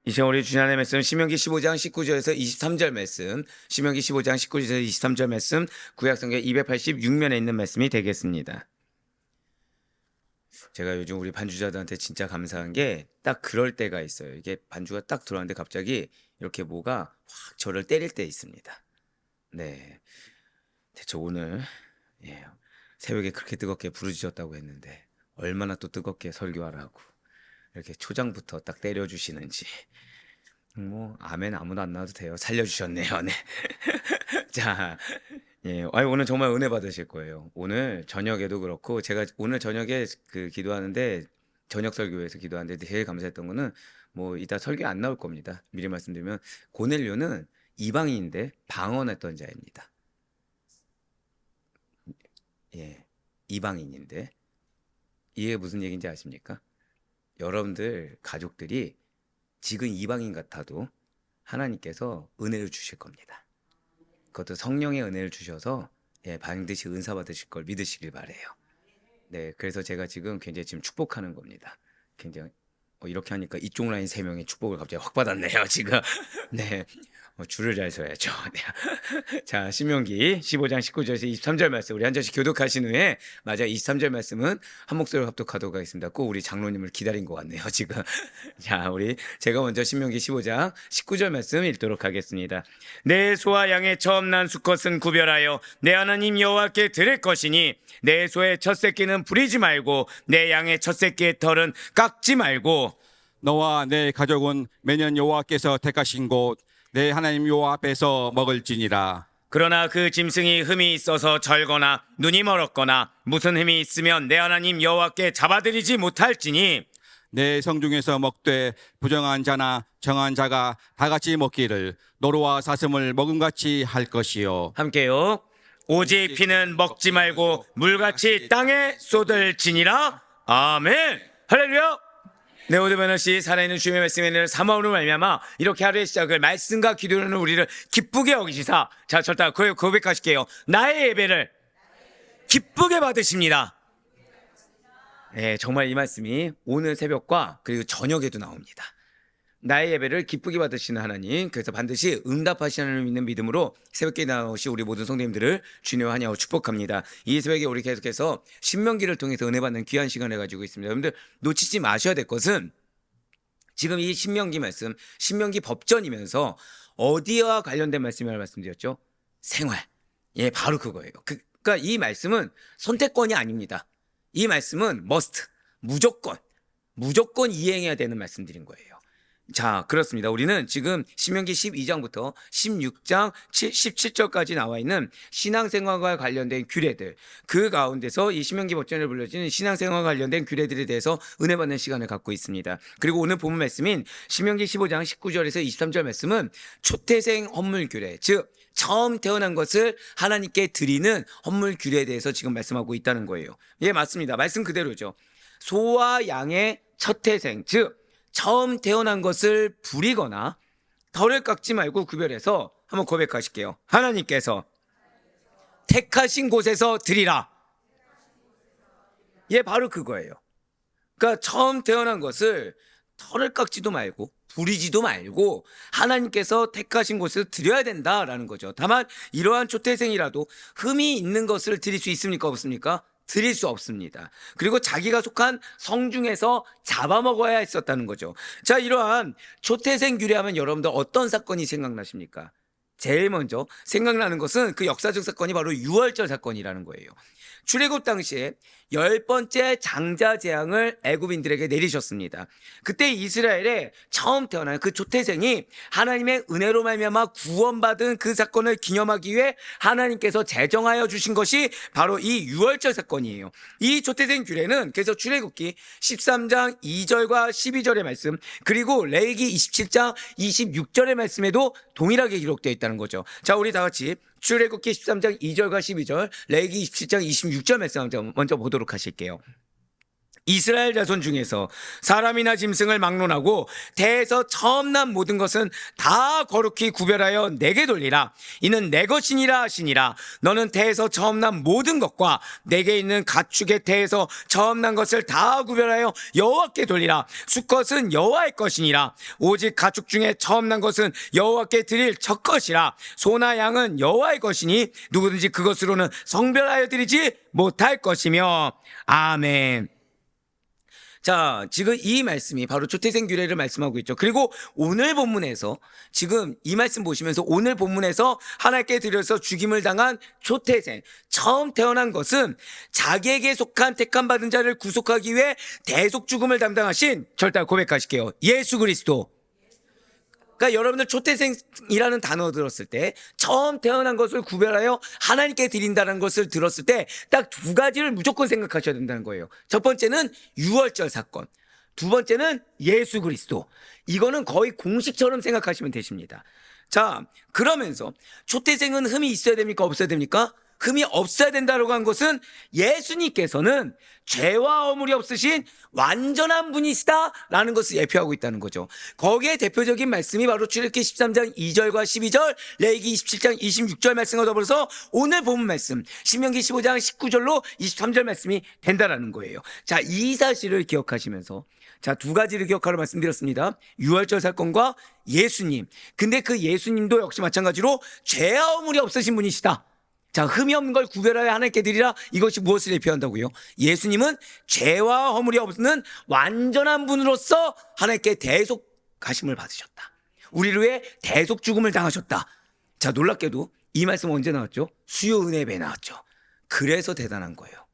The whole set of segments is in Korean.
이 시간 우리 주님의 말씀 신명기 15장 19절에서 23절 말씀, 신명기 15장 19절에서 23절 말씀, 구약성경 286면에 있는 말씀이 되겠습니다. 제가 요즘 우리 반주자들한테 진짜 감사한 게 딱 그럴 때가 있어요. 이게 반주가 딱 들어왔는데 갑자기 이렇게 뭐가 확 저를 때릴 때 있습니다. 네, 대체 오늘 새벽에 그렇게 뜨겁게 부르짖었다고 했는데 얼마나 또 뜨겁게 설교하라고 이렇게 초장부터 딱 때려주시는지 뭐 아멘 아무도 안 나와도 돼요. 살려주셨네요. 네. 자, 아니 오늘 정말 은혜 받으실 거예요. 오늘 저녁에도 그렇고 제가 오늘 저녁에 그 기도하는데 저녁 설교에서 기도하는데 제일 감사했던 거는 뭐 이따 설교 안 나올 겁니다. 미리 말씀드리면 고넬료는 이방인인데 방언했던 자입니다. 이방인인데 이게 무슨 얘기인지 아십니까? 여러분들 가족들이 지금 이방인 같아도 하나님께서 은혜를 주실 겁니다. 그것도 성령의 은혜를 주셔서 반드시 은사 받으실 걸 믿으시길 바래요. 네, 그래서 제가 지금 굉장히 지금 축복하는 겁니다. 굉장히 이렇게 하니까 이쪽 라인 3명의 축복을 갑자기 확 받았네요. 지금 네. 줄을 잘 서야죠. 네. 자, 신명기 15장 19절에서 23절 말씀 우리 한 절씩 교독하신 후에 맞아 23절 말씀은 한 목소리로 합독하도록 하겠습니다. 꼭 우리 장로님을 기다린 것 같네요. 지금 자, 제가 먼저 신명기 15장 19절 말씀 읽도록 하겠습니다. 내 소와 양의 처음 난 수컷은 구별하여 내 하나님 여호와께 드릴 것이니 내 소의 첫 새끼는 부리지 말고 내 양의 첫 새끼의 털은 깎지 말고 너와 내 가족은 매년 여호와께서 택하신 곳 내 하나님 여호와 앞에서 먹을지니라. 그러나 그 짐승이 흠이 있어서 절거나 눈이 멀었거나 무슨 흠이 있으면 내 하나님 여호와께 잡아들이지 못할지니 내 성중에서 먹되 부정한 자나 정한 자가 다 같이 먹기를 노루와 사슴을 먹음같이 할 것이요. 함께요. 오직 피는 먹지 말고 물같이 땅에 쏟을지니라. 아멘. 할렐루야. 네, 오늘 변호씨 살아있는 주님의 말씀에 늘 사모함으로 말미암아 이렇게 하루의 시작을 말씀과 기도로는 우리를 기쁘게 여기시사. 자, 절대 고백하실게요. 나의 예배를 기쁘게 받으십니다. 네, 정말 이 말씀이 오늘 새벽과 그리고 저녁에도 나옵니다. 나의 예배를 기쁘게 받으시는 하나님, 그래서 반드시 응답하시는 하나님을 믿는 믿음으로 새벽에 나오신 우리 모든 성도님들을 주님과 환영하고 축복합니다. 이 새벽에 우리 계속해서 신명기를 통해서 은혜 받는 귀한 시간을 가지고 있습니다. 여러분들 놓치지 마셔야 될 것은 지금 이 신명기 말씀, 신명기 법전이면서 어디와 관련된 말씀이라고 말씀드렸죠? 생활. 바로 그거예요. 그러니까 이 말씀은 선택권이 아닙니다. 이 말씀은 must, 무조건 이행해야 되는 말씀들인 거예요. 자, 그렇습니다. 우리는 지금 신명기 12장부터 16장 17절까지 나와 있는 신앙생활과 관련된 규례들, 그 가운데서 이 신명기 법전을 불려지는 신앙생활과 관련된 규례들에 대해서 은혜 받는 시간을 갖고 있습니다. 그리고 오늘 본문 말씀인 신명기 15장 19절에서 23절 말씀은 초태생 헌물 규례, 즉 처음 태어난 것을 하나님께 드리는 헌물 규례에 대해서 지금 말씀하고 있다는 거예요. 맞습니다. 말씀 그대로죠. 소와 양의 첫 태생, 즉 처음 태어난 것을 부리거나 털을 깎지 말고 구별해서 한번 고백하실게요. 하나님께서 택하신 곳에서 드리라. 바로 그거예요. 그러니까 처음 태어난 것을 털을 깎지도 말고 부리지도 말고 하나님께서 택하신 곳에서 드려야 된다라는 거죠. 다만 이러한 초태생이라도 흠이 있는 것을 드릴 수 있습니까? 없습니까? 드릴 수 없습니다. 그리고 자기가 속한 성중에서 잡아먹어야 했었다는 거죠. 자, 이러한 초태생 규례하면 여러분들 어떤 사건이 생각나십니까? 제일 먼저 생각나는 것은 그 역사적 사건이 바로 유월절 사건이라는 거예요. 출애굽 당시에 10번째 장자 재앙을 애굽인들에게 내리셨습니다. 그때 이스라엘에 처음 태어난 그 초태생이 하나님의 은혜로 말미암아 구원받은 그 사건을 기념하기 위해 하나님께서 제정하여 주신 것이 바로 이 유월절 사건이에요. 이 초태생 규례는 그래서 출애굽기 13장 2절과 12절의 말씀, 그리고 레위기 27장 26절의 말씀에도 동일하게 기록되어 있다는 거죠. 자, 우리 다 같이 출애굽기 13장 2절과 12절, 레위기 27장 26절 말씀 먼저 보도록 하실게요. 이스라엘 자손 중에서 사람이나 짐승을 막론하고 대에서 처음 난 모든 것은 다 거룩히 구별하여 내게 돌리라. 이는 내 것이니라 하시니라. 너는 대에서 처음 난 모든 것과 내게 있는 가축의 대에서 처음 난 것을 다 구별하여 여호와께 돌리라. 수컷은 여호와의 것이니라. 오직 가축 중에 처음 난 것은 여호와께 드릴 첫 것이라. 소나 양은 여호와의 것이니 누구든지 그것으로는 성별하여 드리지 못할 것이며. 아멘. 자, 지금 이 말씀이 바로 초태생 규례를 말씀하고 있죠. 그리고 오늘 본문에서 지금 이 말씀 보시면서 오늘 본문에서 하나님께 드려서 죽임을 당한 초태생, 처음 태어난 것은 자기에게 속한 택함 받은 자를 구속하기 위해 대속 죽음을 담당하신, 절대 고백하실게요, 예수 그리스도. 그러니까 여러분들 초태생이라는 단어 들었을 때, 처음 태어난 것을 구별하여 하나님께 드린다는 것을 들었을 때 딱 두 가지를 무조건 생각하셔야 된다는 거예요. 첫 번째는 유월절 사건, 두 번째는 예수 그리스도. 이거는 거의 공식처럼 생각하시면 되십니다. 자, 그러면서 초태생은 흠이 있어야 됩니까? 없어야 됩니까? 흠이 없어야 된다고 한 것은 예수님께서는 죄와 허물이 없으신 완전한 분이시다라는 것을 예표하고 있다는 거죠. 거기에 대표적인 말씀이 바로 출애굽기 13장 2절과 12절, 레위기 27장 26절 말씀과 더불어서 오늘 본문 말씀 신명기 15장 19절로 23절 말씀이 된다라는 거예요. 자, 이 사실을 기억하시면서, 자, 두 가지를 기억하라고 말씀드렸습니다. 유월절 사건과 예수님. 근데 그 예수님도 역시 마찬가지로 죄와 허물이 없으신 분이시다. 자, 흠이 없는 걸 구별하여 하나님께 드리라. 이것이 무엇을 대표한다고요? 예수님은 죄와 허물이 없는 완전한 분으로서 하나님께 대속하심을 받으셨다. 우리를 위해 대속 죽음을 당하셨다. 자, 놀랍게도 이 말씀 언제 나왔죠? 수요 은혜에 나왔죠. 그래서 대단한 거예요.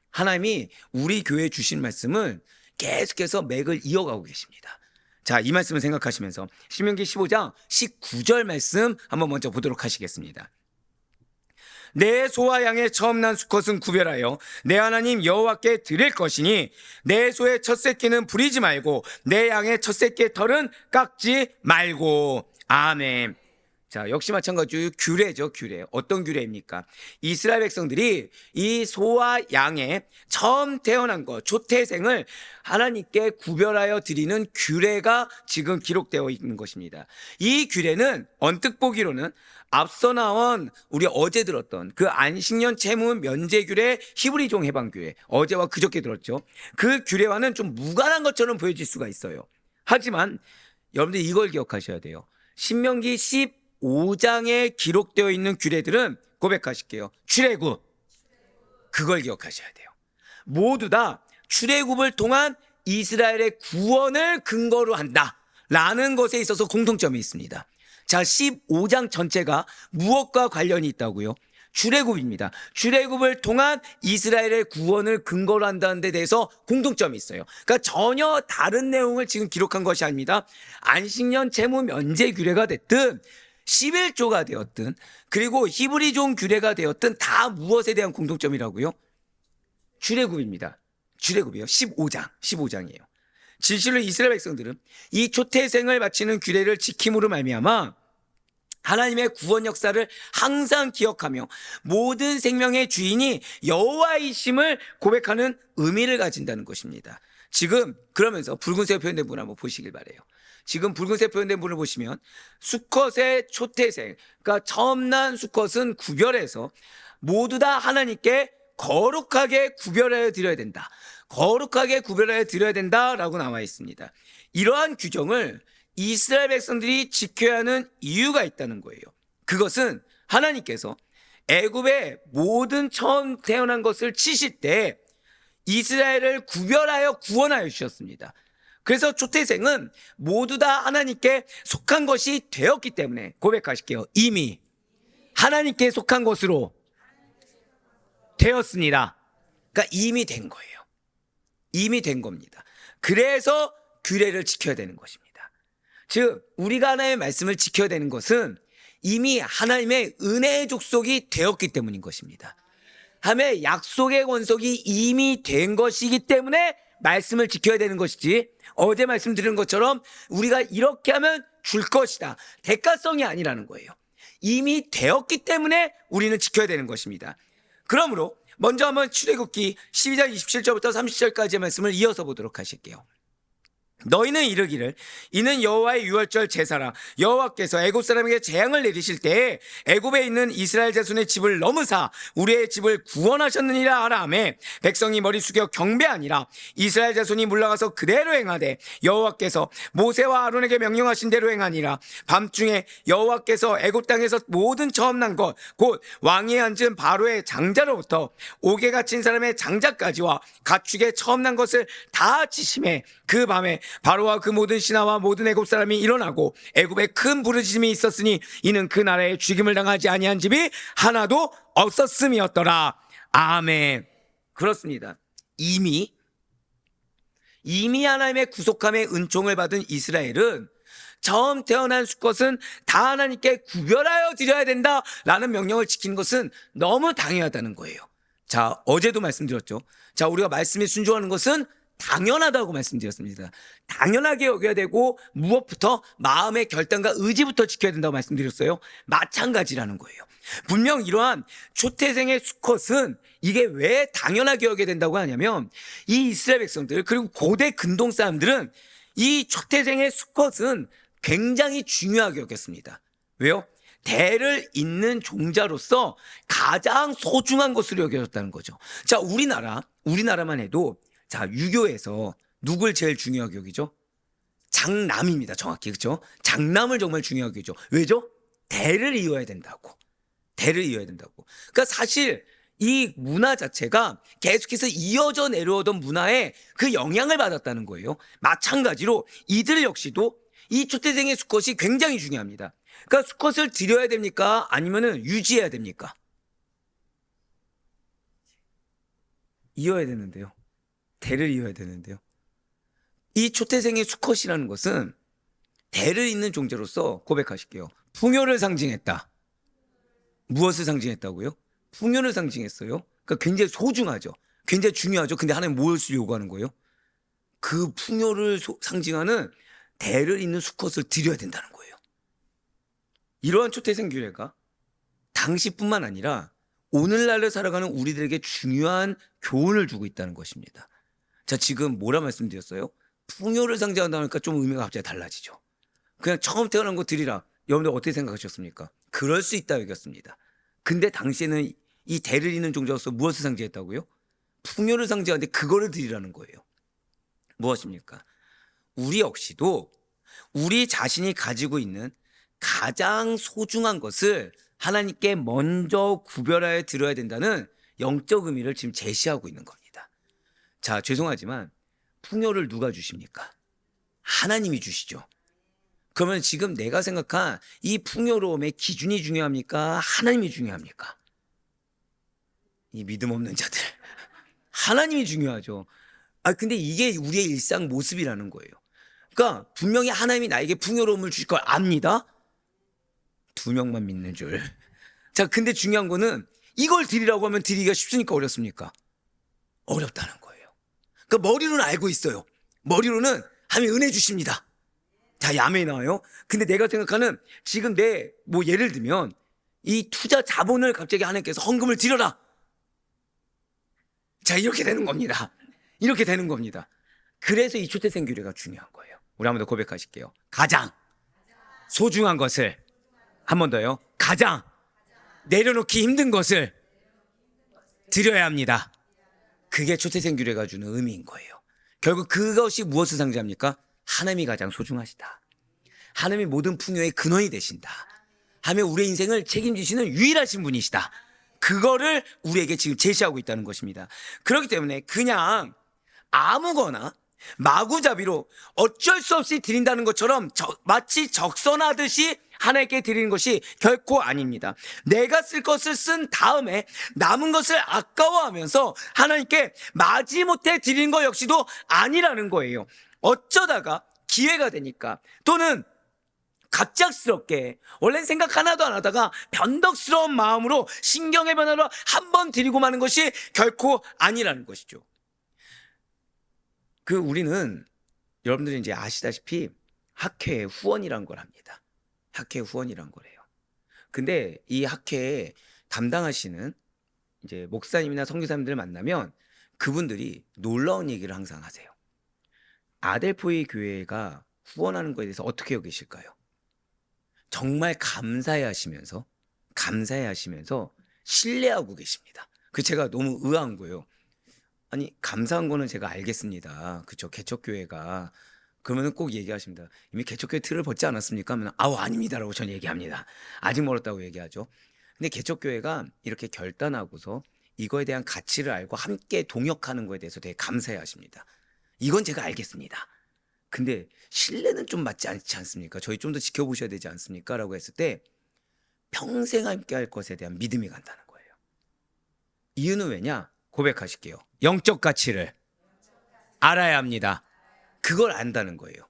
하나님이 우리 교회에 주신 말씀을 계속해서 맥을 이어가고 계십니다. 자, 이 말씀을 생각하시면서 신명기 15장 19절 말씀 한번 먼저 보도록 하시겠습니다. 내 소와 양의 처음 난 수컷은 구별하여 내 하나님 여호와께 드릴 것이니 내 소의 첫 새끼는 부리지 말고 내 양의 첫 새끼의 털은 깎지 말고. 아멘. 자, 역시 마찬가지로 규례죠, 규례. 어떤 규례입니까? 이스라엘 백성들이 이 소와 양의 처음 태어난 것, 초태생을 하나님께 구별하여 드리는 규례가 지금 기록되어 있는 것입니다. 이 규례는 언뜻 보기로는 앞서 나온 우리 어제 들었던 그 안식년 채무 면제 규례, 히브리종 해방 규례, 어제와 그저께 들었죠. 그 규례와는 좀 무관한 것처럼 보여질 수가 있어요. 하지만 여러분들 이걸 기억하셔야 돼요. 신명기 15장에 기록되어 있는 규례들은 고백하실게요. 출애굽. 그걸 기억하셔야 돼요. 모두 다 출애굽을 통한 이스라엘의 구원을 근거로 한다라는 것에 있어서 공통점이 있습니다. 자, 15장 전체가 무엇과 관련이 있다고요? 출애굽입니다. 출애굽을 통한 이스라엘의 구원을 근거로 한다는 데 대해서 공통점이 있어요. 그러니까 전혀 다른 내용을 지금 기록한 것이 아닙니다. 안식년 채무 면제 규례가 됐든 11조가 되었든 그리고 히브리종 규례가 되었든 다 무엇에 대한 공통점이라고요? 출애굽입니다. 출애굽이요. 15장이에요. 진실로 이스라엘 백성들은 이 초태생을 바치는 규례를 지킴으로 말미암아 하나님의 구원 역사를 항상 기억하며 모든 생명의 주인이 여호와이심을 고백하는 의미를 가진다는 것입니다. 지금 그러면서 붉은색 표현된 분 한번 보시길 바래요. 지금 붉은색 표현된 분을 보시면 수컷의 초태생, 그러니까 처음 난 수컷은 구별해서 모두 다 하나님께 거룩하게 구별하여 드려야 된다. 거룩하게 구별하여 드려야 된다라고 나와 있습니다. 이러한 규정을 이스라엘 백성들이 지켜야 하는 이유가 있다는 거예요. 그것은 하나님께서 애굽의 모든 처음 태어난 것을 치실 때 이스라엘을 구별하여 구원하여 주셨습니다. 그래서 초태생은 모두 다 하나님께 속한 것이 되었기 때문에 고백하실게요. 이미 하나님께 속한 것으로 되었습니다. 그러니까 이미 된 거예요. 이미 된 겁니다. 그래서 규례를 지켜야 되는 것입니다. 즉 우리가 하나님의 말씀을 지켜야 되는 것은 이미 하나님의 은혜의 족속이 되었기 때문인 것입니다. 하나님의 약속의 권속이 이미 된 것이기 때문에 말씀을 지켜야 되는 것이지, 어제 말씀드린 것처럼 우리가 이렇게 하면 줄 것이다, 대가성이 아니라는 거예요. 이미 되었기 때문에 우리는 지켜야 되는 것입니다. 그러므로 먼저 한번 출애굽기 12장 27절부터 30절까지의 말씀을 이어서 보도록 하실게요. 너희는 이르기를 이는 여호와의 유월절 제사라. 여호와께서 애굽 사람에게 재앙을 내리실 때에 애굽에 있는 이스라엘 자손의 집을 넘으사 우리의 집을 구원하셨느니라 하라 하매 백성이 머리 숙여 경배하니라. 이스라엘 자손이 물러가서 그대로 행하되 여호와께서 모세와 아론에게 명령하신 대로 행하니라. 밤중에 여호와께서 애굽 땅에서 모든 처음 난 것 곧 왕위에 앉은 바로의 장자로부터 옥에 갇힌 사람의 장자까지와 가축의 처음 난 것을 다 치심해 그 밤에 바로와 그 모든 신하와 모든 애굽 사람이 일어나고 애굽에 큰 부르짖음이 있었으니 이는 그 나라에 죽임을 당하지 아니한 집이 하나도 없었음이었더라. 아멘. 그렇습니다. 이미 하나님의 구속함의 은총을 받은 이스라엘은 처음 태어난 수컷은 다 하나님께 구별하여 드려야 된다라는 명령을 지키는 것은 너무 당연하다는 거예요. 자, 어제도 말씀드렸죠. 자, 우리가 말씀에 순종하는 것은 당연하다고 말씀드렸습니다. 당연하게 여겨야 되고 무엇부터 마음의 결단과 의지부터 지켜야 된다고 말씀드렸어요. 마찬가지라는 거예요. 분명 이러한 초태생의 수컷은 이게 왜 당연하게 여겨야 된다고 하냐면 이 이스라엘 백성들 그리고 고대 근동 사람들은 이 초태생의 수컷은 굉장히 중요하게 여겼습니다. 왜요? 대를 잇는 종자로서 가장 소중한 것으로 여겨졌다는 거죠. 자, 우리나라만 해도 자, 유교에서 누굴 제일 중요하게 여기죠? 장남입니다. 정확히. 그렇죠? 장남을 정말 중요하게 여기죠. 왜죠? 대를 이어야 된다고. 대를 이어야 된다고. 그러니까 사실 이 문화 자체가 계속해서 이어져 내려오던 문화에 그 영향을 받았다는 거예요. 마찬가지로 이들 역시도 이 초태생의 수컷이 굉장히 중요합니다. 그러니까 수컷을 드려야 됩니까? 아니면은 유지해야 됩니까? 이어야 되는데요. 대를 이어야 되는데요. 이 초태생의 수컷이라는 것은 대를 잇는 종자로서 고백하실게요. 풍요를 상징했다. 무엇을 상징했다고요? 풍요를 상징했어요. 그러니까 굉장히 소중하죠. 굉장히 중요하죠. 근데 하나님 무엇을 요구하는 거예요? 그 풍요를 상징하는 대를 잇는 수컷을 드려야 된다는 거예요. 이러한 초태생 규례가 당시뿐만 아니라 오늘날을 살아가는 우리들에게 중요한 교훈을 주고 있다는 것입니다. 자, 지금 뭐라 말씀드렸어요? 풍요를 상징한다 하니까 좀 의미가 갑자기 달라지죠. 그냥 처음 태어난 거 드리라. 여러분들 어떻게 생각하셨습니까? 그럴 수 있다 여겼습니다. 근데 당시에는 이 대를 잇는 종자로서 무엇을 상징했다고요? 풍요를 상징하는데 그거를 드리라는 거예요. 무엇입니까? 우리 역시도 우리 자신이 가지고 있는 가장 소중한 것을 하나님께 먼저 구별하여 드려야 된다는 영적 의미를 지금 제시하고 있는 겁니다. 자, 죄송하지만 풍요를 누가 주십니까? 하나님이 주시죠. 그러면 지금 내가 생각한 이 풍요로움의 기준이 중요합니까? 하나님이 중요합니까? 이 믿음 없는 자들. 하나님이 중요하죠. 근데 이게 우리의 일상 모습이라는 거예요. 그러니까 분명히 하나님이 나에게 풍요로움을 주실 걸 압니다. 2명만 믿는 줄. 자, 근데 중요한 거는 이걸 드리라고 하면 드리기가 쉽습니까? 어렵습니까? 어렵다는 거예요. 그러니까 머리로는 알고 있어요. 머리로는 하나님 은혜 주십니다. 자, 야매 나와요. 근데 내가 생각하는 지금 뭐 예를 들면 이 투자 자본을 갑자기 하나님께서 헌금을 드려라. 자, 이렇게 되는 겁니다. 이렇게 되는 겁니다. 그래서 이 초태생 규례가 중요한 거예요. 우리 한 번 더 고백하실게요. 가장 소중한 것을 한 번 더요. 가장 내려놓기 힘든 것을 드려야 합니다. 그게 초태생 규례가 주는 의미인 거예요. 결국 그것이 무엇을 상징합니까? 하나님이 가장 소중하시다. 하나님이 모든 풍요의 근원이 되신다. 하며 우리의 인생을 책임지시는 유일하신 분이시다. 그거를 우리에게 지금 제시하고 있다는 것입니다. 그렇기 때문에 그냥 아무거나 마구잡이로 어쩔 수 없이 드린다는 것처럼 마치 적선하듯이 하나님께 드리는 것이 결코 아닙니다. 내가 쓸 것을 쓴 다음에 남은 것을 아까워하면서 하나님께 마지못해 드리는 것 역시도 아니라는 거예요. 어쩌다가 기회가 되니까 또는 갑작스럽게 원래는 생각 하나도 안 하다가 변덕스러운 마음으로 신경의 변화로 한 번 드리고 마는 것이 결코 아니라는 것이죠. 우리는 여러분들이 이제 아시다시피 학회 후원이라는 걸 합니다. 학회 후원이라는 거래요. 근데 이 학회에 담당하시는 이제 목사님이나 선교사님들을 만나면 그분들이 놀라운 얘기를 항상 하세요. 아델포이 교회가 후원하는 거에 대해서 어떻게 여기실까요? 정말 감사해 하시면서 신뢰하고 계십니다. 그 제가 너무 의아한 거예요. 아니, 감사한 거는 제가 알겠습니다. 그쵸, 개척교회가. 그러면 꼭 얘기하십니다. 이미 개척교회 틀을 벗지 않았습니까? 하면 아우, 아닙니다라고 저는 얘기합니다. 아직 멀었다고 얘기하죠. 근데 개척교회가 이렇게 결단하고서 이거에 대한 가치를 알고 함께 동역하는 거에 대해서 되게 감사해 하십니다. 이건 제가 알겠습니다. 근데 신뢰는 좀 맞지 않지 않습니까? 저희 좀 더 지켜보셔야 되지 않습니까? 라고 했을 때 평생 함께 할 것에 대한 믿음이 간다는 거예요. 이유는 왜냐? 고백하실게요. 영적 가치를 알아야 합니다. 그걸 안다는 거예요.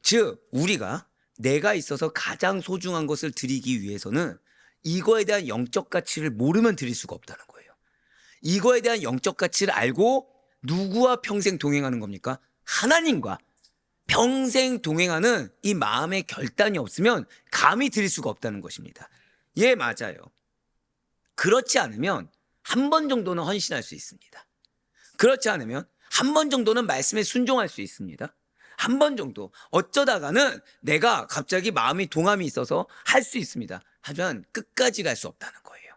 즉 우리가 내가 있어서 가장 소중한 것을 드리기 위해서는 이거에 대한 영적 가치를 모르면 드릴 수가 없다는 거예요. 이거에 대한 영적 가치를 알고 누구와 평생 동행하는 겁니까? 하나님과 평생 동행하는 이 마음의 결단이 없으면 감히 드릴 수가 없다는 것입니다. 예, 맞아요. 그렇지 않으면 한 번 정도는 헌신할 수 있습니다. 그렇지 않으면 한 번 정도는 말씀에 순종할 수 있습니다. 한 번 정도 어쩌다가는 내가 갑자기 마음이 동함이 있어서 할 수 있습니다. 하지만 끝까지 갈 수 없다는 거예요.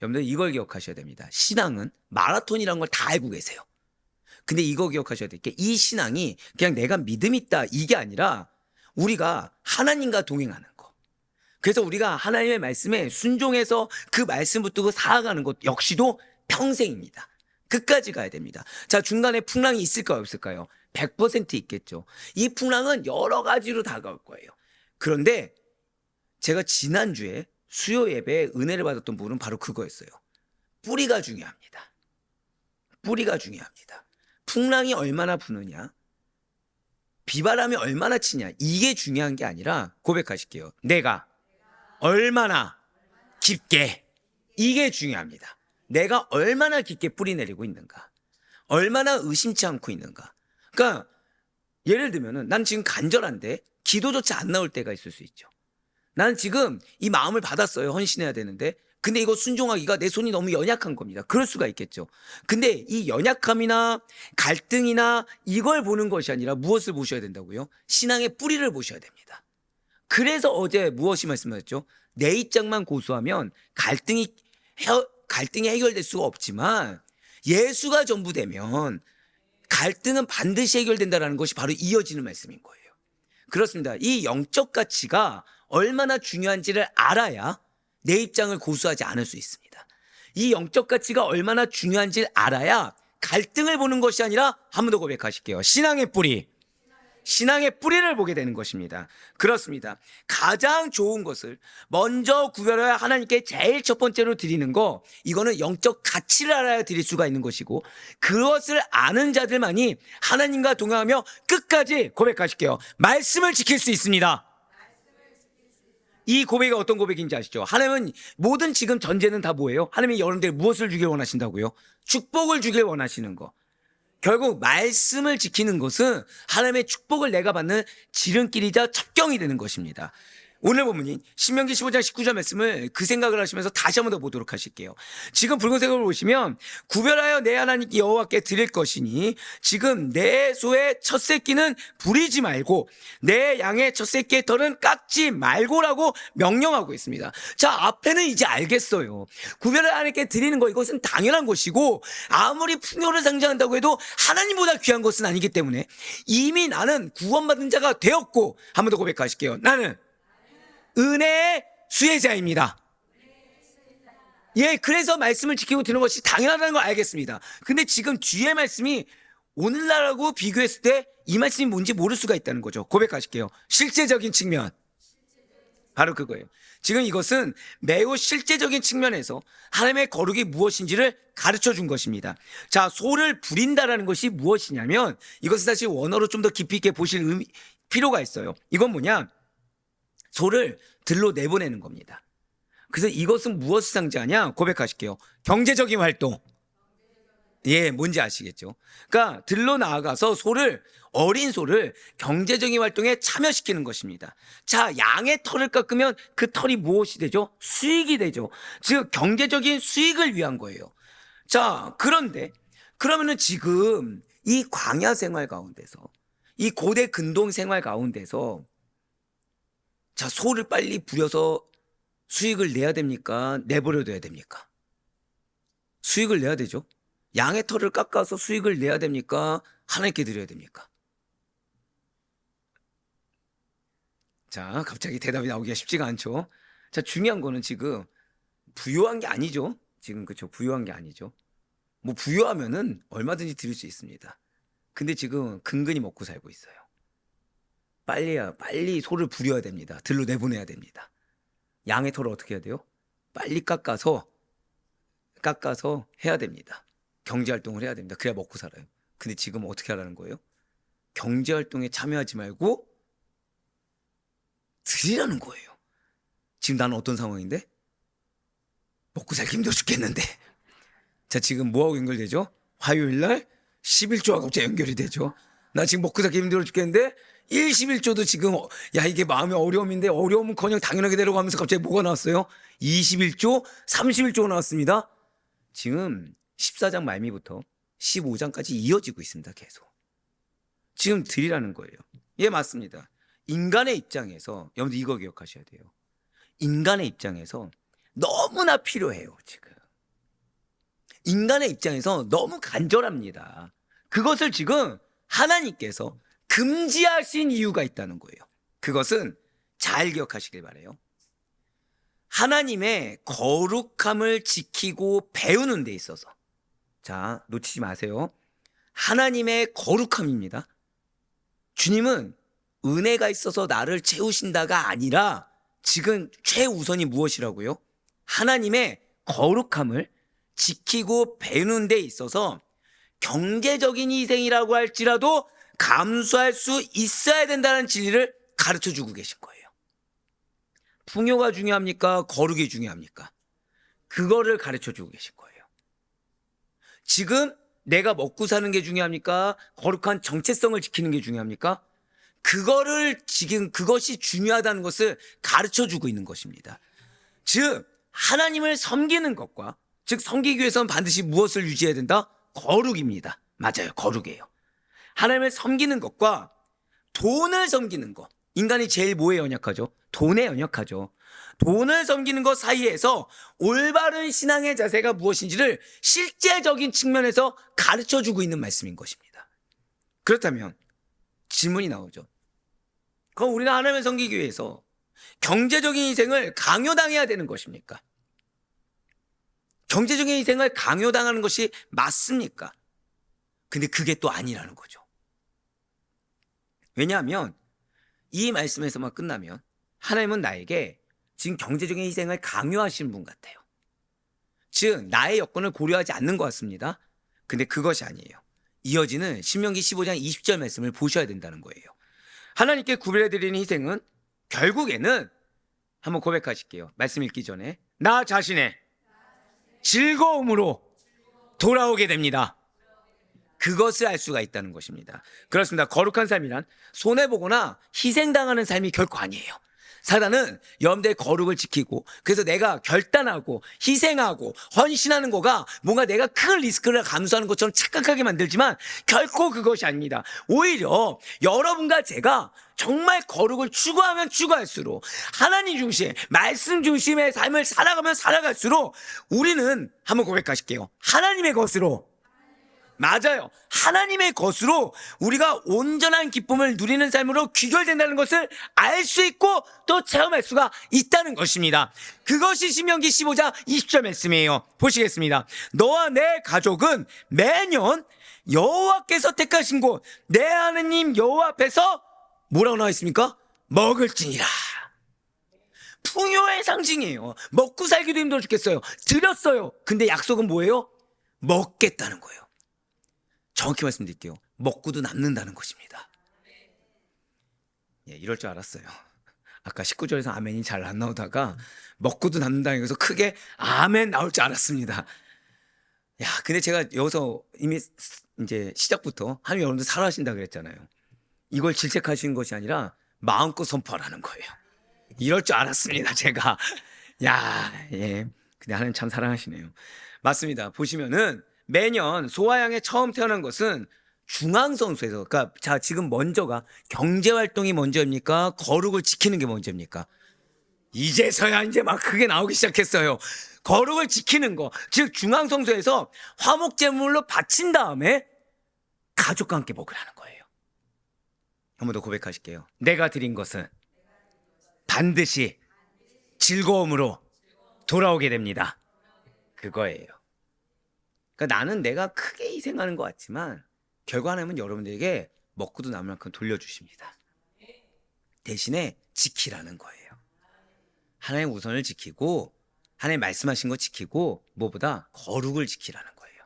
여러분들 이걸 기억하셔야 됩니다. 신앙은 마라톤이라는 걸 다 알고 계세요. 근데 이거 기억하셔야 될 게 이 신앙이 그냥 내가 믿음 있다 이게 아니라 우리가 하나님과 동행하는 거. 그래서 우리가 하나님의 말씀에 순종해서 그 말씀 붙들고 살아가는 것 역시도 평생입니다. 끝까지 가야 됩니다. 자, 중간에 풍랑이 있을까요, 없을까요? 100% 있겠죠. 이 풍랑은 여러 가지로 다가올 거예요. 그런데 제가 지난주에 수요 예배에 은혜를 받았던 부분은 바로 그거였어요. 뿌리가 중요합니다. 뿌리가 중요합니다. 풍랑이 얼마나 부느냐, 비바람이 얼마나 치냐, 이게 중요한 게 아니라 고백하실게요. 내가 얼마나 깊게, 이게 중요합니다. 내가 얼마나 깊게 뿌리 내리고 있는가, 얼마나 의심치 않고 있는가. 그러니까 예를 들면은 난 지금 간절한데 기도조차 안 나올 때가 있을 수 있죠. 나는 지금 이 마음을 받았어요. 헌신해야 되는데. 근데 이거 순종하기가 내 손이 너무 연약한 겁니다. 그럴 수가 있겠죠. 근데 이 연약함이나 갈등이나 이걸 보는 것이 아니라 무엇을 보셔야 된다고요? 신앙의 뿌리를 보셔야 됩니다. 그래서 어제 무엇이 말씀하셨죠? 내 입장만 고수하면 갈등이 해결될 수가 없지만 예수가 전부 되면 갈등은 반드시 해결된다는 것이 바로 이어지는 말씀인 거예요. 그렇습니다. 이 영적 가치가 얼마나 중요한지를 알아야 내 입장을 고수하지 않을 수 있습니다. 이 영적 가치가 얼마나 중요한지를 알아야 갈등을 보는 것이 아니라 한 번 더 고백하실게요. 신앙의 뿌리. 신앙의 뿌리를 보게 되는 것입니다. 그렇습니다. 가장 좋은 것을 먼저 구별해야 하나님께 제일 첫 번째로 드리는 거, 이거는 영적 가치를 알아야 드릴 수가 있는 것이고, 그것을 아는 자들만이 하나님과 동행하며 끝까지 고백하실게요. 말씀을 지킬 수 있습니다. 이 고백이 어떤 고백인지 아시죠? 하나님은 모든 지금 전제는 다 뭐예요? 하나님이 여러분들 무엇을 주길 원하신다고요? 축복을 주길 원하시는 거. 결국 말씀을 지키는 것은 하나님의 축복을 내가 받는 지름길이자 첩경이 되는 것입니다. 오늘 본문인 신명기 15장 19절 말씀을 그 생각을 하시면서 다시 한번 더 보도록 하실게요. 지금 붉은색으로 보시면 구별하여 내 하나님 여호와께 드릴 것이니 지금 내 소의 첫 새끼는 부리지 말고 내 양의 첫 새끼의 털은 깎지 말고라고 명령하고 있습니다. 자, 앞에는 이제 알겠어요. 구별을 하나님께 드리는 거, 이것은 당연한 것이고 아무리 풍요를 상징한다고 해도 하나님보다 귀한 것은 아니기 때문에 이미 나는 구원받은 자가 되었고, 한 번 더 고백하실게요. 나는 은혜의 수혜자입니다. 예, 그래서 말씀을 지키고 드는 것이 당연하다는 걸 알겠습니다. 근데 지금 뒤에 말씀이 오늘날하고 비교했을 때 이 말씀이 뭔지 모를 수가 있다는 거죠. 고백하실게요. 실제적인 측면. 바로 그거예요. 지금 이것은 매우 실제적인 측면에서 하나님의 거룩이 무엇인지를 가르쳐 준 것입니다. 자, 소를 부린다라는 것이 무엇이냐면, 이것은 사실 원어로 좀 더 깊이 있게 보실 필요가 있어요. 이건 뭐냐? 소를 들로 내보내는 겁니다. 그래서 이것은 무엇을 상징하냐? 고백하실게요. 경제적인 활동. 예, 뭔지 아시겠죠? 그러니까 들로 나아가서 어린 소를 경제적인 활동에 참여시키는 것입니다. 자, 양의 털을 깎으면 그 털이 무엇이 되죠? 수익이 되죠. 즉 경제적인 수익을 위한 거예요. 자, 그런데 그러면은 지금 이 광야 생활 가운데서, 이 고대 근동 생활 가운데서, 자, 소를 빨리 부려서 수익을 내야 됩니까? 내버려둬야 됩니까? 수익을 내야 되죠. 양의 털을 깎아서 수익을 내야 됩니까? 하나님께 드려야 됩니까? 자, 갑자기 대답이 나오기가 쉽지가 않죠. 자, 중요한 거는 지금 부요한 게 아니죠. 지금 그쵸, 부요한 게 아니죠. 뭐 부요하면은 얼마든지 드릴 수 있습니다. 근데 지금 근근히 먹고 살고 있어요. 빨리 소를 부려야 됩니다. 들로 내보내야 됩니다. 양의 털을 어떻게 해야 돼요? 빨리 깎아서 해야 됩니다. 경제활동을 해야 됩니다. 그래야 먹고 살아요. 근데 지금 어떻게 하라는 거예요? 경제활동에 참여하지 말고 드리라는 거예요. 지금 나는 어떤 상황인데? 먹고 살기 힘들어 죽겠는데. 자, 지금 뭐하고 연결되죠? 화요일날 11조와 갑자기 연결이 되죠. 나 지금 먹고 살기 힘들어 죽겠는데 11조도 지금 야, 이게 마음의 어려움인데, 어려움은커녕 당연하게 내려가면서 갑자기 뭐가 나왔어요? 21조, 31조가 나왔습니다. 지금 14장 말미부터 15장까지 이어지고 있습니다. 계속 지금 드리라는 거예요. 예, 맞습니다. 인간의 입장에서, 여러분들 이거 기억하셔야 돼요. 인간의 입장에서 너무나 필요해요. 지금 인간의 입장에서 너무 간절합니다. 그것을 지금 하나님께서 금지하신 이유가 있다는 거예요. 그것은 잘 기억하시길 바라요. 하나님의 거룩함을 지키고 배우는 데 있어서, 자, 놓치지 마세요. 하나님의 거룩함입니다. 주님은 은혜가 있어서 나를 채우신다가 아니라 지금 최우선이 무엇이라고요? 하나님의 거룩함을 지키고 배우는 데 있어서 경제적인 희생이라고 할지라도 감수할 수 있어야 된다는 진리를 가르쳐 주고 계신 거예요. 풍요가 중요합니까? 거룩이 중요합니까? 그거를 가르쳐 주고 계신 거예요. 지금 내가 먹고 사는 게 중요합니까? 거룩한 정체성을 지키는 게 중요합니까? 그거를 지금, 그것이 중요하다는 것을 가르쳐 주고 있는 것입니다. 즉 하나님을 섬기는 것과, 즉 섬기기 위해서는 반드시 무엇을 유지해야 된다? 거룩입니다. 맞아요, 거룩이에요. 하나님을 섬기는 것과 돈을 섬기는 것, 인간이 제일 뭐에 연약하죠? 돈에 연약하죠. 돈을 섬기는 것 사이에서 올바른 신앙의 자세가 무엇인지를 실제적인 측면에서 가르쳐주고 있는 말씀인 것입니다. 그렇다면 질문이 나오죠. 그럼 우리가 하나님을 섬기기 위해서 경제적인 희생을 강요당해야 되는 것입니까? 경제적인 희생을 강요당하는 것이 맞습니까? 근데 그게 또 아니라는 거죠. 왜냐하면 이 말씀에서만 끝나면 하나님은 나에게 지금 경제적인 희생을 강요하시는 분 같아요. 즉 나의 여건을 고려하지 않는 것 같습니다. 근데 그것이 아니에요. 이어지는 신명기 15장 20절 말씀을 보셔야 된다는 거예요. 하나님께 구별해드리는 희생은 결국에는, 한번 고백하실게요. 말씀 읽기 전에, 나 자신의 즐거움으로 돌아오게 됩니다. 그것을 알 수가 있다는 것입니다. 그렇습니다. 거룩한 삶이란 손해보거나 희생당하는 삶이 결코 아니에요. 사단은 여러분들의 거룩을 지키고, 그래서 내가 결단하고 희생하고 헌신하는 거가 뭔가 내가 큰 리스크를 감수하는 것처럼 착각하게 만들지만 결코 그것이 아닙니다. 오히려 여러분과 제가 정말 거룩을 추구하면 추구할수록, 하나님 중심, 말씀 중심의 삶을 살아가면 살아갈수록 우리는, 한번 고백하실게요, 하나님의 것으로, 맞아요, 하나님의 것으로 우리가 온전한 기쁨을 누리는 삶으로 귀결된다는 것을 알 수 있고 또 체험할 수가 있다는 것입니다. 그것이 신명기 15장 20절 말씀이에요. 보시겠습니다. 너와 내 가족은 매년 여호와께서 택하신 곳 내 하느님 여호와 앞에서 뭐라고 나와 있습니까? 먹을지니라. 풍요의 상징이에요. 먹고 살기도 힘들어 죽겠어요. 드렸어요. 근데 약속은 뭐예요? 먹겠다는 거예요. 정확히 말씀드릴게요. 먹고도 남는다는 것입니다. 예, 이럴 줄 알았어요. 아까 19절에서 아멘이 잘 안 나오다가 먹고도 남는다는 것에서 크게 아멘 나올 줄 알았습니다. 야, 근데 제가 여기서 이미 이제 시작부터 하나님 여러분들 살아하신다 그랬잖아요. 이걸 질책하시는 것이 아니라 마음껏 선포하라는 거예요. 이럴 줄 알았습니다, 제가. 야, 예. 근데 하나님 참 사랑하시네요. 맞습니다. 보시면은 매년 소아양에 처음 태어난 것은 중앙성소에서, 그러니까 자 지금 먼저가 경제활동이 먼저입니까? 거룩을 지키는 게 먼저입니까? 이제서야 이제 막 그게 나오기 시작했어요. 거룩을 지키는 거, 즉 중앙성소에서 화목제물로 바친 다음에 가족과 함께 먹으라는 거예요. 한 번 더 고백하실게요. 내가 드린 것은 반드시 즐거움으로 돌아오게 됩니다. 그거예요. 그러니까 나는 내가 크게 희생하는 것 같지만 결과 하나님은 여러분들에게 먹고도 남을 만큼 돌려주십니다. 대신에 지키라는 거예요. 하나님 우선을 지키고 하나님 말씀하신 거 지키고 무엇보다 거룩을 지키라는 거예요.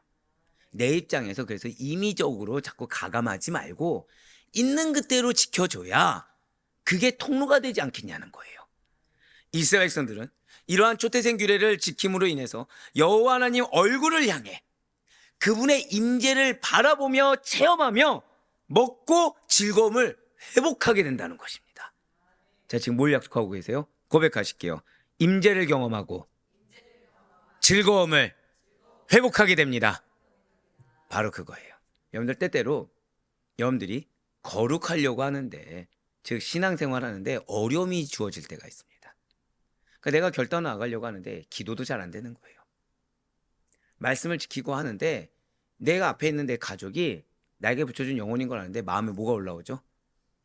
내 입장에서 그래서 임의적으로 자꾸 가감하지 말고 있는 그대로 지켜줘야 그게 통로가 되지 않겠냐는 거예요. 이스라엘 백성들은 이러한 초태생 규례를 지킴으로 인해서 여호와 하나님 얼굴을 향해 그분의 임재를 바라보며 체험하며 먹고 즐거움을 회복하게 된다는 것입니다. 자, 지금 뭘 약속하고 계세요? 고백하실게요. 임재를 경험하고 즐거움을 회복하게 됩니다. 바로 그거예요. 여러분들 때때로 여러분들이 거룩하려고 하는데, 즉 신앙생활 하는데 어려움이 주어질 때가 있습니다. 그러니까 내가 결단 나가려고 하는데 기도도 잘 안 되는 거예요. 말씀을 지키고 하는데 내가 앞에 있는 내 가족이 나에게 붙여준 영혼인 걸 아는데 마음에 뭐가 올라오죠?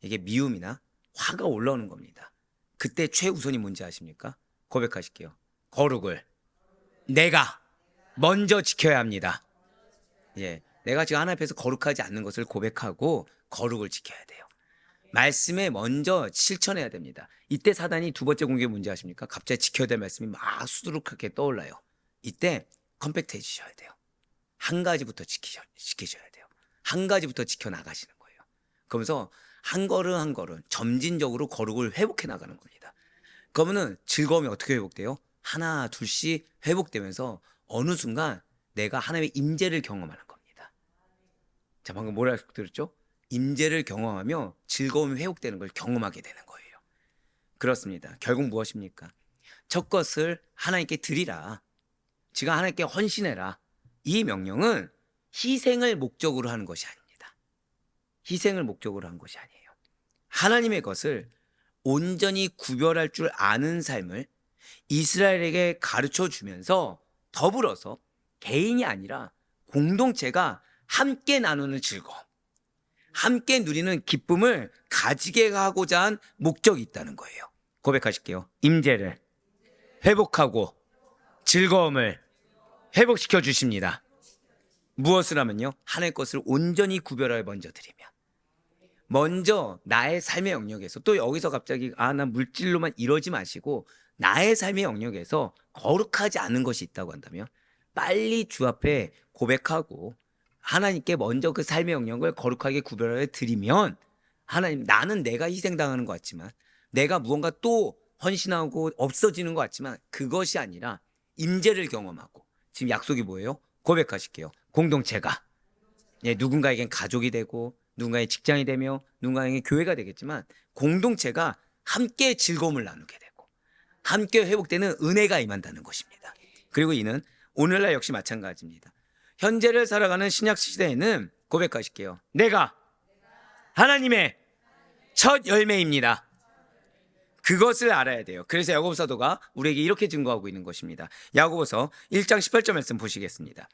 이게 미움이나 화가 올라오는 겁니다. 그때 최우선이 뭔지 아십니까? 고백하실게요. 거룩을 내가 먼저 지켜야 합니다. 예, 내가 지금 하나님 앞에서 거룩하지 않는 것을 고백하고 거룩을 지켜야 돼요. 말씀에 먼저 실천해야 됩니다. 이때 사단이 두 번째 공격이 뭔지 아십니까? 갑자기 지켜야 될 말씀이 막 수두룩하게 떠올라요. 이때 컴팩트 해주셔야 돼요. 한 가지부터 지키셔야 돼요. 한 가지부터 지켜나가시는 거예요. 그러면서 한 걸음 한 걸음 점진적으로 거룩을 회복해 나가는 겁니다. 그러면은 즐거움이 어떻게 회복돼요? 하나 둘씩 회복되면서 어느 순간 내가 하나님의 임재를 경험하는 겁니다. 자, 방금 뭐라 들었죠? 임재를 경험하며 즐거움이 회복되는 걸 경험하게 되는 거예요. 그렇습니다. 결국 무엇입니까? 첫 것을 하나님께 드리라. 지가 하나님께 헌신해라. 이 명령은 희생을 목적으로 하는 것이 아닙니다. 희생을 목적으로 한 것이 아니에요. 하나님의 것을 온전히 구별할 줄 아는 삶을 이스라엘에게 가르쳐 주면서 더불어서 개인이 아니라 공동체가 함께 나누는 즐거움, 함께 누리는 기쁨을 가지게 하고자 한 목적이 있다는 거예요. 고백하실게요. 임재를 회복하고 즐거움을 회복시켜 주십니다. 무엇을 하면요? 하나님의 것을 온전히 구별하여 먼저 드리면, 먼저 나의 삶의 영역에서, 또 여기서 갑자기 난 물질로만 이러지 마시고 나의 삶의 영역에서 거룩하지 않은 것이 있다고 한다면 빨리 주 앞에 고백하고 하나님께 먼저 그 삶의 영역을 거룩하게 구별하여 드리면, 하나님, 나는 내가 희생당하는 것 같지만, 내가 무언가 또 헌신하고 없어지는 것 같지만 그것이 아니라 임재를 경험하고, 지금 약속이 뭐예요? 고백하실게요. 공동체가, 누군가에겐 가족이 되고 누군가의 직장이 되며 누군가에겐 교회가 되겠지만 공동체가 함께 즐거움을 나누게 되고 함께 회복되는 은혜가 임한다는 것입니다. 그리고 이는 오늘날 역시 마찬가지입니다. 현재를 살아가는 신약 시대에는 고백하실게요. 내가 하나님의 첫 열매입니다. 그것을 알아야 돼요. 그래서 야고보 사도가 우리에게 이렇게 증거하고 있는 것입니다. 야고보서 1장 18절 말씀 보시겠습니다.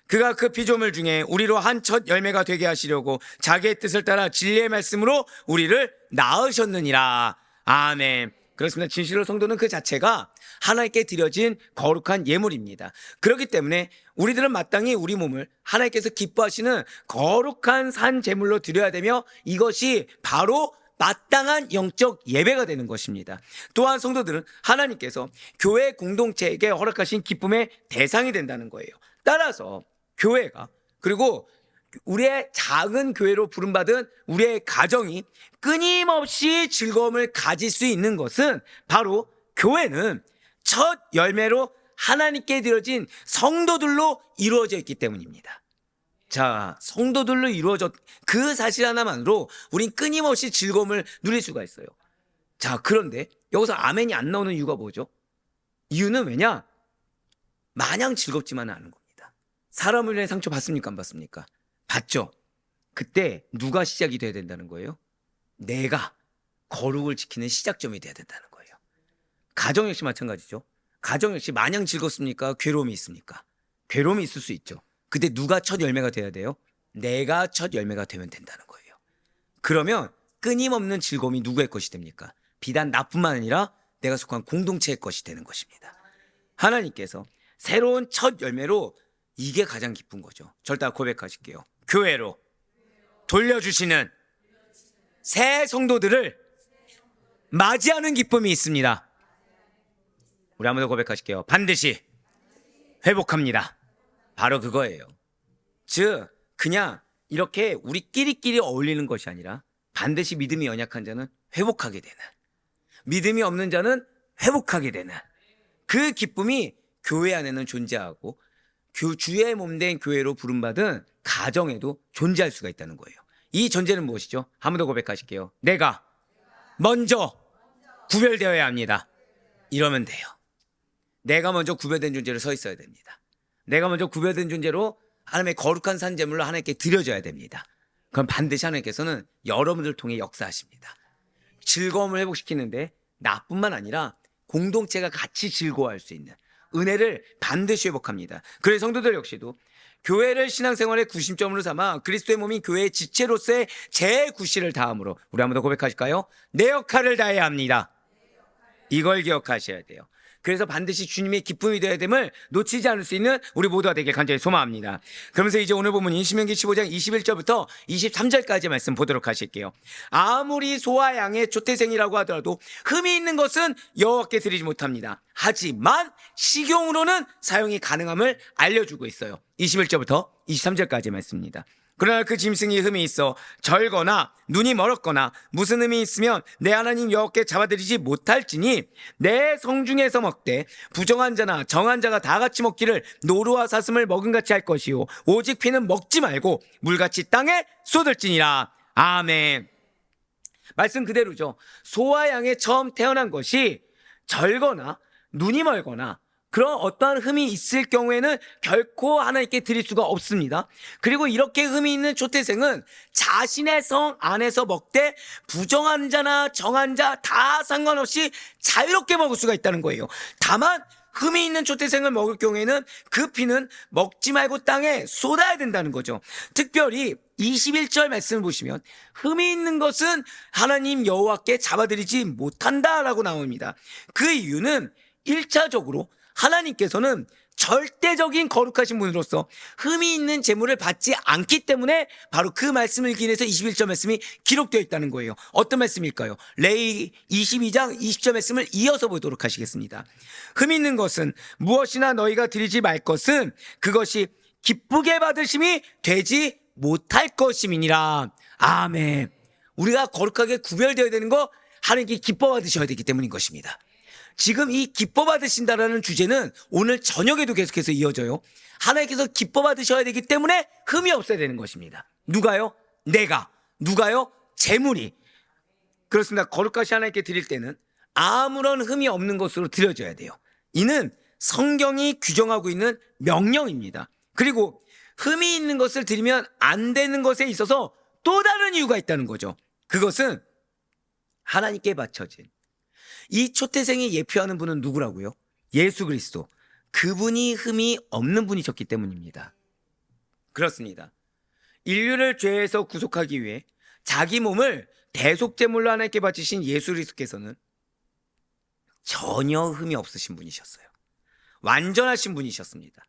그가 그 피조물 중에 우리로 한 첫 열매가 되게 하시려고 자기의 뜻을 따라 진리의 말씀으로 우리를 낳으셨느니라. 아멘. 그렇습니다. 진실로 성도는 그 자체가 하나님께 드려진 거룩한 예물입니다. 그렇기 때문에 우리들은 마땅히 우리 몸을 하나님께서 기뻐하시는 거룩한 산 제물로 드려야 되며, 이것이 바로 마땅한 영적 예배가 되는 것입니다. 또한 성도들은 하나님께서 교회 공동체에게 허락하신 기쁨의 대상이 된다는 거예요. 따라서 교회가, 그리고 우리의 작은 교회로 부름받은 우리의 가정이 끊임없이 즐거움을 가질 수 있는 것은 바로 교회는 첫 열매로 하나님께 드려진 성도들로 이루어져 있기 때문입니다. 자, 성도들로 이루어졌, 그 사실 하나만으로 우린 끊임없이 즐거움을 누릴 수가 있어요. 자, 그런데 여기서 아멘이 안 나오는 이유가 뭐죠? 이유는 왜냐? 마냥 즐겁지만은 않은 겁니다. 사람을 위해 상처 받습니까? 안 받습니까? 받죠. 그때 누가 시작이 돼야 된다는 거예요? 내가 거룩을 지키는 시작점이 돼야 된다는 거예요. 가정 역시 마찬가지죠. 가정 역시 마냥 즐겁습니까? 괴로움이 있습니까? 괴로움이 있을 수 있죠. 그때 누가 첫 열매가 돼야 돼요? 내가 첫 열매가 되면 된다는 거예요. 그러면 끊임없는 즐거움이 누구의 것이 됩니까? 비단 나뿐만 아니라 내가 속한 공동체의 것이 되는 것입니다. 하나님께서 새로운 첫 열매로 이게 가장 기쁜 거죠. 절대 고백하실게요. 교회로 돌려주시는 새 성도들을 맞이하는 기쁨이 있습니다. 우리 한번 더 고백하실게요. 반드시 회복합니다. 바로 그거예요. 즉 그냥 이렇게 우리끼리끼리 어울리는 것이 아니라 반드시 믿음이 연약한 자는 회복하게 되는, 믿음이 없는 자는 회복하게 되는 그 기쁨이 교회 안에는 존재하고 주의 몸된 교회로 부름받은 가정에도 존재할 수가 있다는 거예요. 이 전제는 무엇이죠? 한 번 더 고백하실게요. 내가 먼저 구별되어야 합니다. 이러면 돼요. 내가 먼저 구별된 존재로 서 있어야 됩니다. 내가 먼저 구별된 존재로 하나님의 거룩한 산제물로 하나님께 드려져야 됩니다. 그럼 반드시 하나님께서는 여러분들을 통해 역사하십니다. 즐거움을 회복시키는데 나뿐만 아니라 공동체가 같이 즐거워할 수 있는 은혜를 반드시 회복합니다. 그래서 성도들 역시도 교회를 신앙생활의 구심점으로 삼아 그리스도의 몸인 교회의 지체로서의 제 구실을 다함으로, 우리 한번 더 고백하실까요? 내 역할을 다해야 합니다. 이걸 기억하셔야 돼요. 그래서 반드시 주님의 기쁨이 되어야 됨을 놓치지 않을 수 있는 우리 모두가 되길 간절히 소망합니다. 그러면서 이제 오늘 본문 신명기 15장 21절부터 23절까지 말씀 보도록 하실게요. 아무리 소와 양의 조태생이라고 하더라도 흠이 있는 것은 여호와께 드리지 못합니다. 하지만 식용으로는 사용이 가능함을 알려주고 있어요. 21절부터 23절까지 말씀입니다. 그러나 그 짐승이 흠이 있어 절거나 눈이 멀었거나 무슨 흠이 있으면 내 하나님 여호와께 잡아들이지 못할지니 내 성중에서 먹되 부정한 자나 정한 자가 다 같이 먹기를 노루와 사슴을 먹은 같이 할 것이요 오직 피는 먹지 말고 물같이 땅에 쏟을지니라. 아멘. 말씀 그대로죠. 소와 양의 처음 태어난 것이 절거나 눈이 멀거나 그런 어떠한 흠이 있을 경우에는 결코 하나님께 드릴 수가 없습니다. 그리고 이렇게 흠이 있는 초태생은 자신의 성 안에서 먹되 부정한 자나 정한 자 다 상관없이 자유롭게 먹을 수가 있다는 거예요. 다만 흠이 있는 초태생을 먹을 경우에는 그 피는 먹지 말고 땅에 쏟아야 된다는 거죠. 특별히 21절 말씀을 보시면 흠이 있는 것은 하나님 여호와께 잡아들이지 못한다라고 나옵니다. 그 이유는 1차적으로 하나님께서는 절대적인 거룩하신 분으로서 흠이 있는 제물을 받지 않기 때문에 바로 그 말씀을 기해서 21절 말씀이 기록되어 있다는 거예요. 어떤 말씀일까요? 레위 22장 20절 말씀을 이어서 보도록 하시겠습니다. 흠이 있는 것은 무엇이나 너희가 드리지 말 것은 그것이 기쁘게 받으심이 되지 못할 것임이니라. 아멘. 우리가 거룩하게 구별되어야 되는 거 하나님께 기뻐 받으셔야 되기 때문인 것입니다. 지금 이 기뻐 받으신다라는 주제는 오늘 저녁에도 계속해서 이어져요. 하나님께서 기뻐 받으셔야 되기 때문에 흠이 없어야 되는 것입니다. 누가요? 내가. 누가요? 재물이. 그렇습니다. 거룩하신 하나님께 드릴 때는 아무런 흠이 없는 것으로 드려져야 돼요. 이는 성경이 규정하고 있는 명령입니다. 그리고 흠이 있는 것을 드리면 안 되는 것에 있어서 또 다른 이유가 있다는 거죠. 그것은 하나님께 바쳐진 이 초태생이 예표하는 분은 누구라고요? 예수 그리스도. 그분이 흠이 없는 분이셨기 때문입니다. 그렇습니다. 인류를 죄에서 구속하기 위해 자기 몸을 대속제물로 하나님께 바치신 예수 그리스도께서는 전혀 흠이 없으신 분이셨어요. 완전하신 분이셨습니다.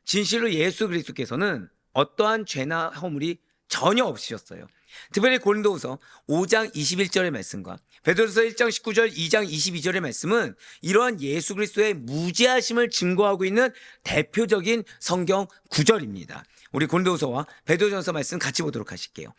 진실로 예수 그리스도께서는 어떠한 죄나 허물이 전혀 없으셨어요. 특별히 고린도후서 5장 21절의 말씀과 베드로서 1장 19절 2장 22절의 말씀은 이러한 예수 그리스도의 무죄하심을 증거하고 있는 대표적인 성경 구절입니다. 우리 고린도후서와 베드로전서 말씀 같이 보도록 하실게요.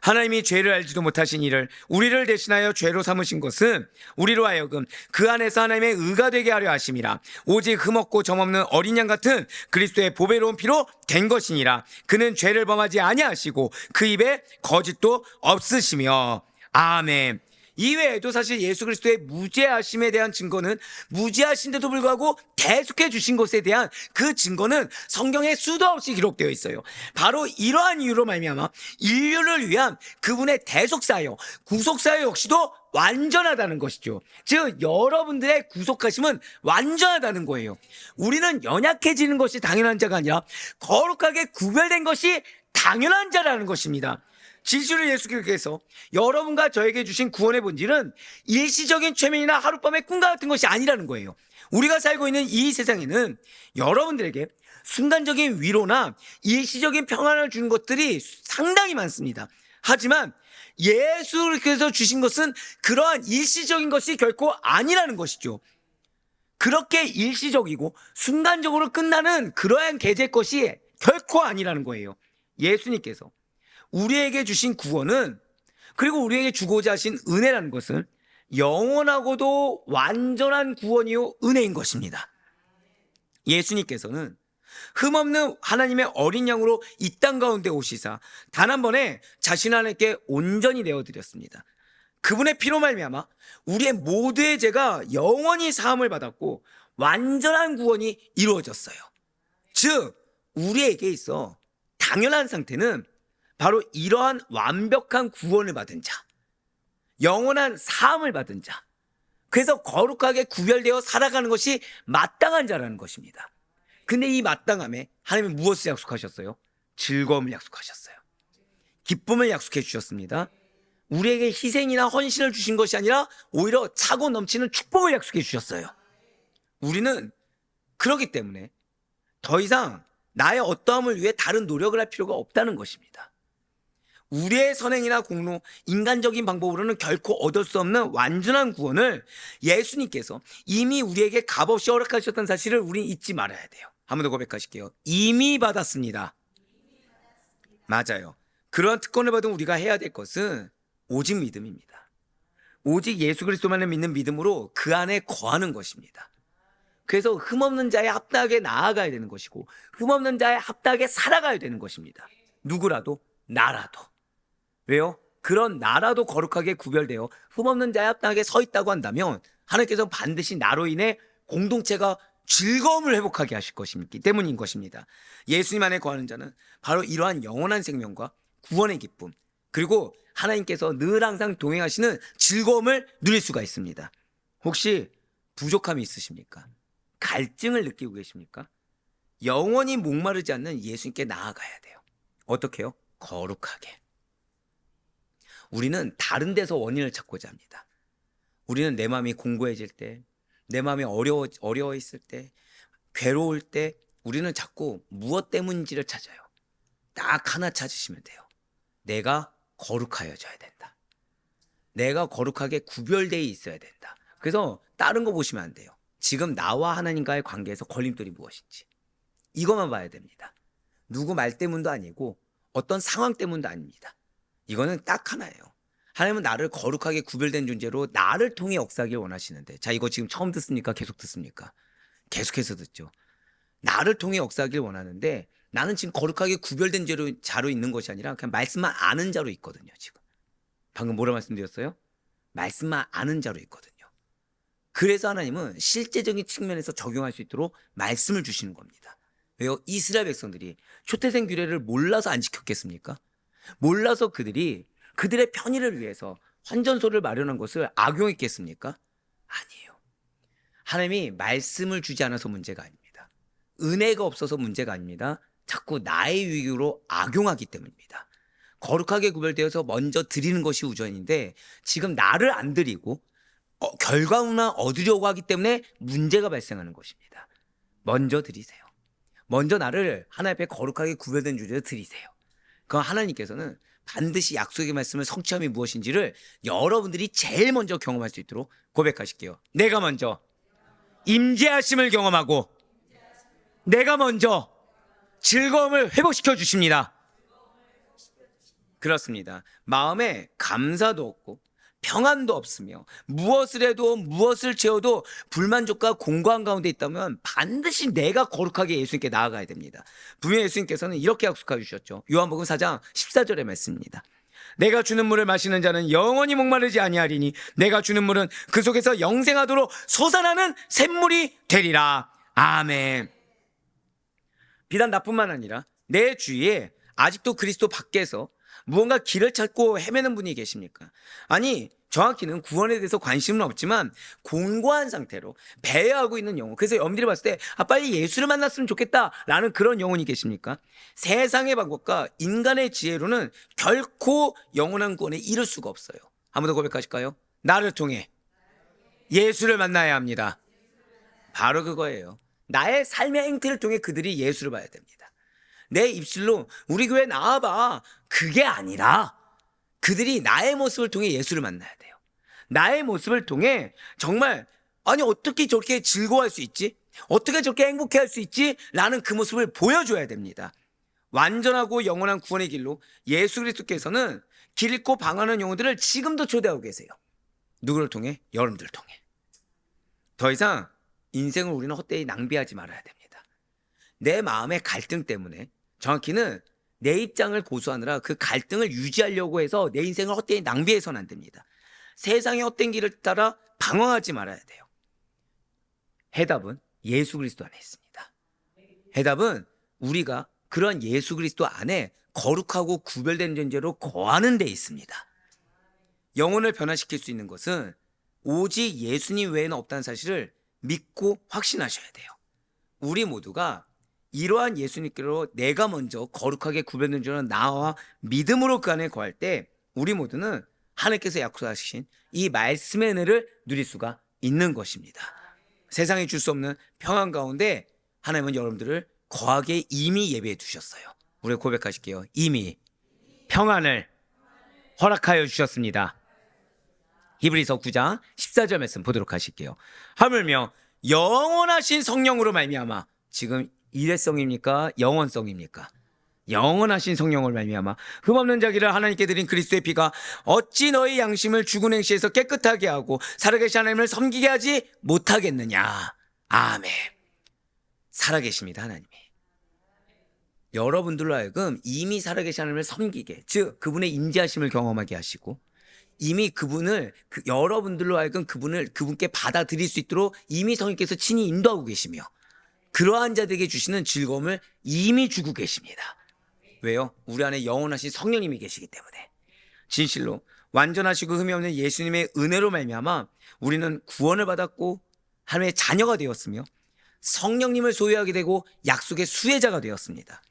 하나님이 죄를 알지도 못하신 이를 우리를 대신하여 죄로 삼으신 것은 우리로 하여금 그 안에서 하나님의 의가 되게 하려 하심이라. 오직 흠없고 점없는 어린 양 같은 그리스도의 보배로운 피로 된 것이니라. 그는 죄를 범하지 아니하시고 그 입에 거짓도 없으시며. 아멘. 이외에도 사실 예수 그리스도의 무죄하심에 대한 증거는, 무죄하신데도 불구하고 대속해 주신 것에 대한 그 증거는 성경에 수도 없이 기록되어 있어요. 바로 이러한 이유로 말미암아 인류를 위한 그분의 대속사요, 구속사요 역시도 완전하다는 것이죠. 즉 여러분들의 구속하심은 완전하다는 거예요. 우리는 연약해지는 것이 당연한 자가 아니라 거룩하게 구별된 것이 당연한 자라는 것입니다. 진실로 예수께서 여러분과 저에게 주신 구원의 본질은 일시적인 최면이나 하룻밤의 꿈과 같은 것이 아니라는 거예요. 우리가 살고 있는 이 세상에는 여러분들에게 순간적인 위로나 일시적인 평안을 주는 것들이 상당히 많습니다. 하지만 예수께서 주신 것은 그러한 일시적인 것이 결코 아니라는 것이죠. 그렇게 일시적이고 순간적으로 끝나는 그러한 계제 것이 결코 아니라는 거예요. 예수님께서 우리에게 주신 구원은, 그리고 우리에게 주고자 하신 은혜라는 것은 영원하고도 완전한 구원이요 은혜인 것입니다. 예수님께서는 흠없는 하나님의 어린 양으로 이 땅 가운데 오시사 단 한 번에 자신 하나님께 온전히 내어드렸습니다. 그분의 피로 말미암아 우리의 모두의 죄가 영원히 사함을 받았고 완전한 구원이 이루어졌어요. 즉 우리에게 있어 당연한 상태는 바로 이러한 완벽한 구원을 받은 자, 영원한 사함을 받은 자, 그래서 거룩하게 구별되어 살아가는 것이 마땅한 자라는 것입니다. 근데 이 마땅함에 하나님은 무엇을 약속하셨어요? 즐거움을 약속하셨어요. 기쁨을 약속해 주셨습니다. 우리에게 희생이나 헌신을 주신 것이 아니라 오히려 차고 넘치는 축복을 약속해 주셨어요. 우리는 그렇기 때문에 더 이상 나의 어떠함을 위해 다른 노력을 할 필요가 없다는 것입니다. 우리의 선행이나 공로, 인간적인 방법으로는 결코 얻을 수 없는 완전한 구원을 예수님께서 이미 우리에게 값없이 허락하셨다는 사실을 우리는 잊지 말아야 돼요. 한 번 더 고백하실게요. 이미 받았습니다. 맞아요. 그러한 특권을 받은 우리가 해야 될 것은 오직 믿음입니다. 오직 예수 그리스도만을 믿는 믿음으로 그 안에 거하는 것입니다. 그래서 흠없는 자에 합당하게 나아가야 되는 것이고 흠없는 자에 합당하게 살아가야 되는 것입니다. 누구라도, 나라도. 왜요? 그런 나라도 거룩하게 구별되어 흠없는 자에 합당하게 서 있다고 한다면 하나님께서 반드시 나로 인해 공동체가 즐거움을 회복하게 하실 것이기 때문인 것입니다. 예수님 안에 거하는 자는 바로 이러한 영원한 생명과 구원의 기쁨, 그리고 하나님께서 늘 항상 동행하시는 즐거움을 누릴 수가 있습니다. 혹시 부족함이 있으십니까? 갈증을 느끼고 계십니까? 영원히 목마르지 않는 예수님께 나아가야 돼요. 어떻게 해요? 거룩하게. 우리는 다른 데서 원인을 찾고자 합니다. 우리는 내 마음이 공고해질 때, 내 마음이 어려워 있을 때, 괴로울 때 우리는 자꾸 무엇 때문인지를 찾아요. 딱 하나 찾으시면 돼요. 내가 거룩하여져야 된다. 내가 거룩하게 구별되어 있어야 된다. 그래서 다른 거 보시면 안 돼요. 지금 나와 하나님과의 관계에서 걸림돌이 무엇인지 이것만 봐야 됩니다. 누구 말 때문도 아니고 어떤 상황 때문도 아닙니다. 이거는 딱 하나예요. 하나님은 나를 거룩하게 구별된 존재로 나를 통해 역사하길 원하시는데, 자, 이거 지금 처음 듣습니까? 계속 듣습니까? 계속해서 듣죠. 나를 통해 역사하길 원하는데 나는 지금 거룩하게 구별된 자로 있는 것이 아니라 그냥 말씀만 아는 자로 있거든요. 지금 방금 뭐라 말씀드렸어요? 말씀만 아는 자로 있거든요. 그래서 하나님은 실제적인 측면에서 적용할 수 있도록 말씀을 주시는 겁니다. 왜요? 이스라엘 백성들이 초태생 규례를 몰라서 안 지켰겠습니까? 몰라서 그들이 그들의 편의를 위해서 환전소를 마련한 것을 악용했겠습니까? 아니에요. 하나님이 말씀을 주지 않아서 문제가 아닙니다. 은혜가 없어서 문제가 아닙니다. 자꾸 나의 유익으로 악용하기 때문입니다. 거룩하게 구별되어서 먼저 드리는 것이 우선인데 지금 나를 안 드리고 결과만 얻으려고 하기 때문에 문제가 발생하는 것입니다. 먼저 드리세요. 먼저 나를 하나님 앞에 거룩하게 구별된 존재로 드리세요. 그럼 하나님께서는 반드시 약속의 말씀을 성취함이 무엇인지를 여러분들이 제일 먼저 경험할 수 있도록 고백하실게요. 내가 먼저 임재하심을 경험하고 내가 먼저 즐거움을 회복시켜 주십니다. 그렇습니다. 마음에 감사도 없고 평안도 없으며 무엇을 해도 무엇을 채워도 불만족과 공고한 가운데 있다면 반드시 내가 거룩하게 예수님께 나아가야 됩니다. 분명히 예수님께서는 이렇게 약속해 주셨죠. 요한복음 4장 14절의 말씀입니다. 내가 주는 물을 마시는 자는 영원히 목마르지 아니하리니 내가 주는 물은 그 속에서 영생하도록 솟아나는 샘물이 되리라. 아멘. 비단 나뿐만 아니라 내 주위에 아직도 그리스도 밖에서 무언가 길을 찾고 헤매는 분이 계십니까? 아니, 정확히는 구원에 대해서 관심은 없지만 공고한 상태로 배회하고 있는 영혼. 그래서 여러분들이 봤을 때 빨리 예수를 만났으면 좋겠다라는 그런 영혼이 계십니까? 세상의 방법과 인간의 지혜로는 결코 영원한 구원에 이를 수가 없어요. 한 번 더 고백하실까요? 나를 통해 예수를 만나야 합니다. 바로 그거예요. 나의 삶의 행태를 통해 그들이 예수를 봐야 됩니다. 내 입술로 우리 교회 나와봐, 그게 아니라 그들이 나의 모습을 통해 예수를 만나야 돼요. 나의 모습을 통해 정말 아니 어떻게 저렇게 즐거워할 수 있지? 어떻게 저렇게 행복해할 수 있지? 라는 그 모습을 보여줘야 됩니다. 완전하고 영원한 구원의 길로 예수 그리스도께서는 길 잃고 방황하는 영혼들을 지금도 초대하고 계세요. 누구를 통해? 여러분들을 통해. 더 이상 인생을 우리는 헛되이 낭비하지 말아야 됩니다. 내 마음의 갈등 때문에, 정확히는 내 입장을 고수하느라 그 갈등을 유지하려고 해서 내 인생을 헛되이 낭비해서는 안 됩니다. 세상의 헛된 길을 따라 방황하지 말아야 돼요. 해답은 예수 그리스도 안에 있습니다. 해답은 우리가 그런 예수 그리스도 안에 거룩하고 구별된 존재로 거하는 데 있습니다. 영혼을 변화시킬 수 있는 것은 오직 예수님 외에는 없다는 사실을 믿고 확신하셔야 돼요. 우리 모두가 이러한 예수님께로 내가 먼저 거룩하게 구별된 존재로 나와 믿음으로 그 안에 거할 때 우리 모두는 하나님께서 약속하신 이 말씀의 은혜를 누릴 수가 있는 것입니다. 세상이 줄 수 없는 평안 가운데 하나님은 여러분들을 거하게 이미 예배해 두셨어요. 우리 고백하실게요. 이미 평안을 허락하여 주셨습니다. 히브리서 9장 14절 말씀 보도록 하실게요. 하물며 영원하신 성령으로 말미암아, 지금 일회성입니까? 영원성입니까? 영원하신 성령을 말미암아 흠없는 자기를 하나님께 드린 그리스도의 피가 어찌 너희 양심을 죽은 행실에서 깨끗하게 하고 살아계신 하나님을 섬기게 하지 못하겠느냐. 아멘. 살아계십니다. 하나님이 여러분들로 하여금 이미 살아계신 하나님을 섬기게, 즉 그분의 인지하심을 경험하게 하시고 이미 그분을 여러분들로 하여금 그분께 받아들일 수 있도록 이미 성령께서 친히 인도하고 계시며 그러한 자들에게 주시는 즐거움을 이미 주고 계십니다. 왜요? 우리 안에 영원하신 성령님이 계시기 때문에. 진실로 완전하시고 흠이 없는 예수님의 은혜로 말미암아 우리는 구원을 받았고 하나님의 자녀가 되었으며 성령님을 소유하게 되고 약속의 수혜자가 되었습니다.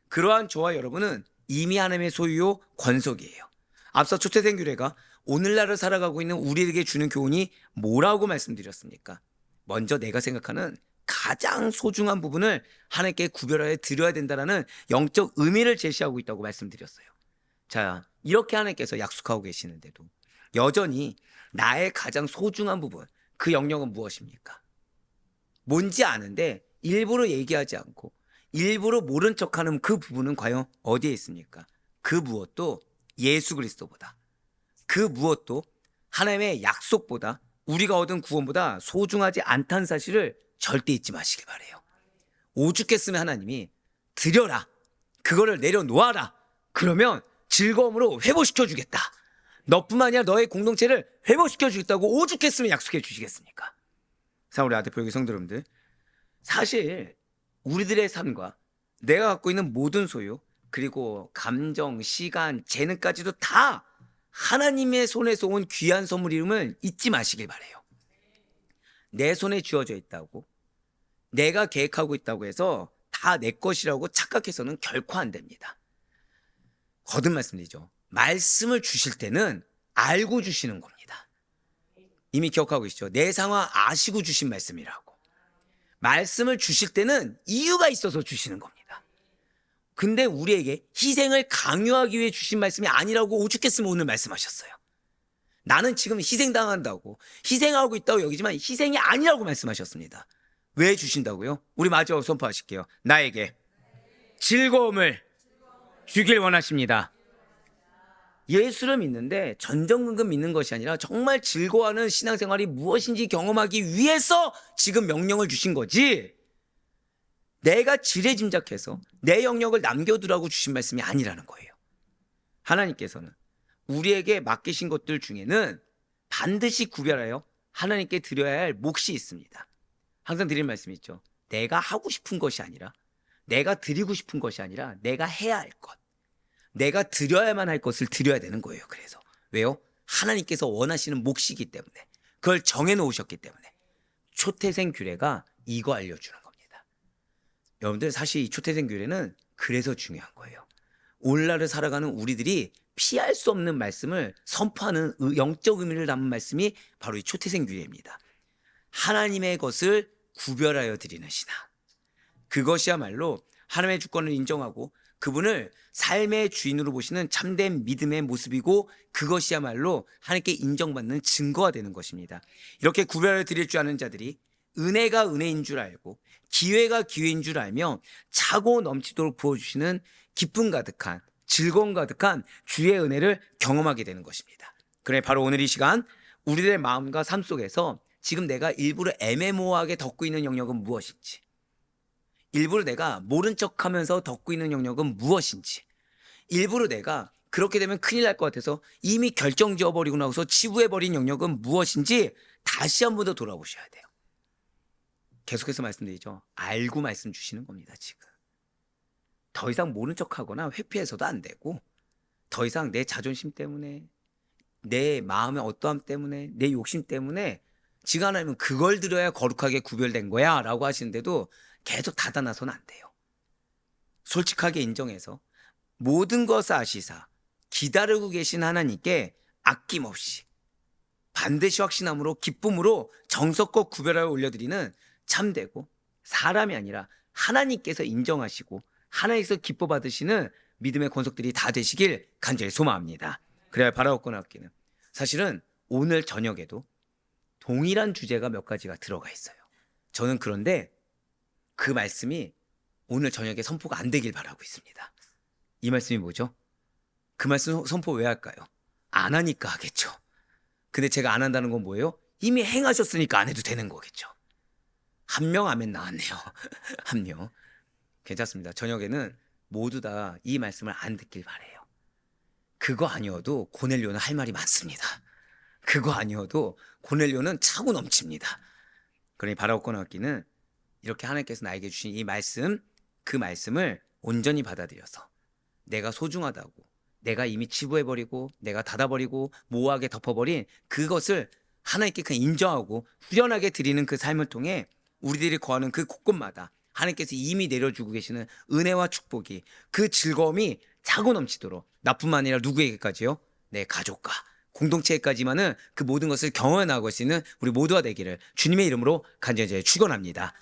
그러한 저와 여러분은 이미 하나님의 소유요 권속이에요. 앞서 초대생 규례가 오늘날을 살아가고 있는 우리에게 주는 교훈이 뭐라고 말씀드렸습니까? 먼저 내가 생각하는 가장 소중한 부분을 하나님께 구별하여 드려야 된다는 영적 의미를 제시하고 있다고 말씀드렸어요. 자, 이렇게 하나님께서 약속하고 계시는데도 여전히 나의 가장 소중한 부분, 그 영역은 무엇입니까? 뭔지 아는데 일부러 얘기하지 않고 일부러 모른 척하는 그 부분은 과연 어디에 있습니까? 그 무엇도 예수 그리스도보다, 그 무엇도 하나님의 약속보다, 우리가 얻은 구원보다 소중하지 않다는 사실을 절대 잊지 마시길 바래요. 오죽했으면 하나님이 드려라, 그거를 내려놓아라, 그러면 즐거움으로 회복시켜 주겠다, 너뿐만 아니라 너의 공동체를 회복시켜 주겠다고 오죽했으면 약속해 주시겠습니까? 우리 아대표교회 성도 여러분들, 사실 우리들의 삶과 내가 갖고 있는 모든 소유, 그리고 감정, 시간, 재능까지도 다 하나님의 손에서 온 귀한 선물임을 잊지 마시길 바래요. 내 손에 쥐어져 있다고, 내가 계획하고 있다고 해서 다 내 것이라고 착각해서는 결코 안 됩니다. 거듭 말씀드리죠. 말씀을 주실 때는 알고 주시는 겁니다. 이미 기억하고 계시죠? 내 상황 아시고 주신 말씀이라고. 말씀을 주실 때는 이유가 있어서 주시는 겁니다. 근데 우리에게 희생을 강요하기 위해 주신 말씀이 아니라고 오죽했으면 오늘 말씀하셨어요. 나는 지금 희생당한다고, 희생하고 있다고 여기지만 희생이 아니라고 말씀하셨습니다. 왜 주신다고요? 우리 마저 선포하실게요. 나에게 즐거움을 주길 원하십니다. 예수를 믿는데 전전긍긍 믿는 것이 아니라 정말 즐거워하는 신앙생활이 무엇인지 경험하기 위해서 지금 명령을 주신 거지, 내가 지레짐작해서 내 영역을 남겨두라고 주신 말씀이 아니라는 거예요. 하나님께서는 우리에게 맡기신 것들 중에는 반드시 구별하여 하나님께 드려야 할 몫이 있습니다. 항상 드리는 말씀이 있죠. 내가 하고 싶은 것이 아니라, 내가 드리고 싶은 것이 아니라 내가 해야 할 것, 내가 드려야만 할 것을 드려야 되는 거예요. 그래서 왜요? 하나님께서 원하시는 몫이기 때문에, 그걸 정해놓으셨기 때문에. 초태생 규례가 이거 알려주는 겁니다. 여러분들, 사실 이 초태생 규례는 그래서 중요한 거예요. 오늘날을 살아가는 우리들이 피할 수 없는 말씀을 선포하는 영적 의미를 담은 말씀이 바로 이 초태생 규례입니다. 하나님의 것을 구별하여 드리는 신앙, 그것이야말로 하나님의 주권을 인정하고 그분을 삶의 주인으로 보시는 참된 믿음의 모습이고, 그것이야말로 하나님께 인정받는 증거가 되는 것입니다. 이렇게 구별하여 드릴 줄 아는 자들이 은혜가 은혜인 줄 알고 기회가 기회인 줄 알며 차고 넘치도록 부어주시는 기쁨 가득한, 즐거움 가득한 주의 은혜를 경험하게 되는 것입니다. 그래, 바로 오늘 이 시간 우리들의 마음과 삶 속에서 지금 내가 일부러 애매모호하게 덮고 있는 영역은 무엇인지, 일부러 내가 모른 척하면서 덮고 있는 영역은 무엇인지, 일부러 내가 그렇게 되면 큰일 날 것 같아서 이미 결정지어버리고 나서 치부해버린 영역은 무엇인지 다시 한 번 더 돌아보셔야 돼요. 계속해서 말씀드리죠. 알고 말씀 주시는 겁니다. 지금 더 이상 모른 척하거나 회피해서도 안 되고, 더 이상 내 자존심 때문에, 내 마음의 어떠함 때문에, 내 욕심 때문에 지가 하나님은 그걸 들어야 거룩하게 구별된 거야 라고 하시는데도 계속 닫아놔서는 안 돼요. 솔직하게 인정해서 모든 것을 아시사 기다리고 계신 하나님께 아낌없이 반드시 확신함으로 기쁨으로 정성껏 구별하여 올려드리는 참되고 사람이 아니라 하나님께서 인정하시고 하나님께서 기뻐 받으시는 믿음의 권속들이 다 되시길 간절히 소망합니다. 그래야 바라옵거나 얻기는, 사실은 오늘 저녁에도 동일한 주제가 몇 가지가 들어가 있어요. 저는 그런데 그 말씀이 오늘 저녁에 선포가 안 되길 바라고 있습니다. 이 말씀이 뭐죠? 그 말씀 선포 왜 할까요? 안 하니까 하겠죠. 근데 제가 안 한다는 건 뭐예요? 이미 행하셨으니까 안 해도 되는 거겠죠. 한 명 아멘 나왔네요. 한 명. 괜찮습니다. 저녁에는 모두 다 이 말씀을 안 듣길 바래요. 그거 아니어도 고넬료는 할 말이 많습니다. 그거 아니어도 고넬료는 차고 넘칩니다. 그러니 바라옵거나 얻기는 이렇게 하나님께서 나에게 주신 이 말씀, 그 말씀을 온전히 받아들여서 내가 소중하다고, 내가 이미 치부해버리고 내가 닫아버리고 모호하게 덮어버린 그것을 하나님께 그냥 인정하고 후련하게 드리는 그 삶을 통해 우리들이 거하는 그 곳곳마다 하나님께서 이미 내려주고 계시는 은혜와 축복이, 그 즐거움이 차고 넘치도록, 나뿐만 아니라 누구에게까지요? 내 가족과 공동체까지만은 그 모든 것을 경험해 나갈 수 있는 우리 모두가 되기를 주님의 이름으로 간절히 축원합니다.